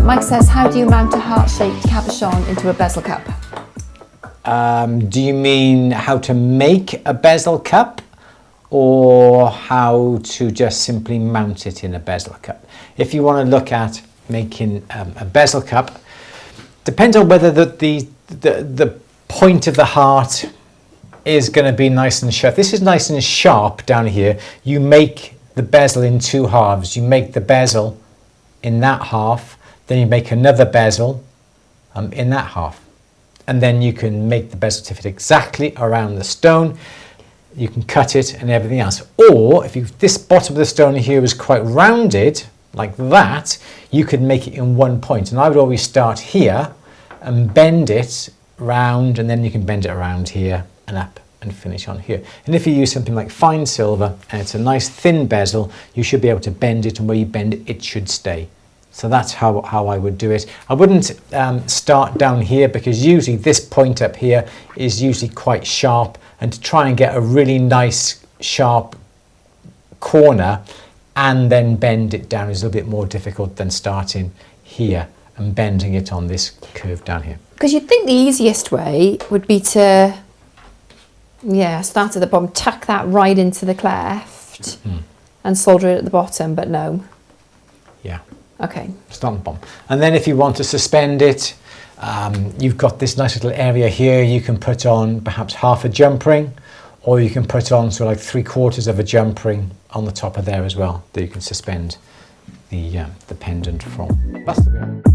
Mike says, how do you mount a heart-shaped cabochon into a bezel cup? Do you mean how to make a bezel cup or how to just simply mount it in a bezel cup? If you want to look at making a bezel cup, depends on whether the point of the heart is going to be nice and sharp. This is nice and sharp down here. You make the bezel in two halves. You make the bezel in that half, then you make another bezel in that half. And then you can make the bezel to fit exactly around the stone. You can cut it and everything else. Or if this bottom of the stone here is quite rounded, like that, you could make it in one point. And I would always start here and bend it round, and then you can bend it around here and up and finish on here. And if you use something like fine silver and it's a nice thin bezel, you should be able to bend it, and where you bend it, it should stay. So that's how I would do it. I wouldn't start down here, because usually this point up here is usually quite sharp, and to try and get a really nice sharp corner and then bend it down is a little bit more difficult than starting here and bending it on this curve down here. Because you'd think the easiest way would be to, start at the bottom, tuck that right into the cleft and solder it at the bottom, but no. Yeah. Okay. Start on the bottom. And then if you want to suspend it, you've got this nice little area here. You can put on perhaps half a jump ring, or you can put on sort of like 3/4 of a jump ring on the top of there as well, that you can suspend the pendant from. That's the way.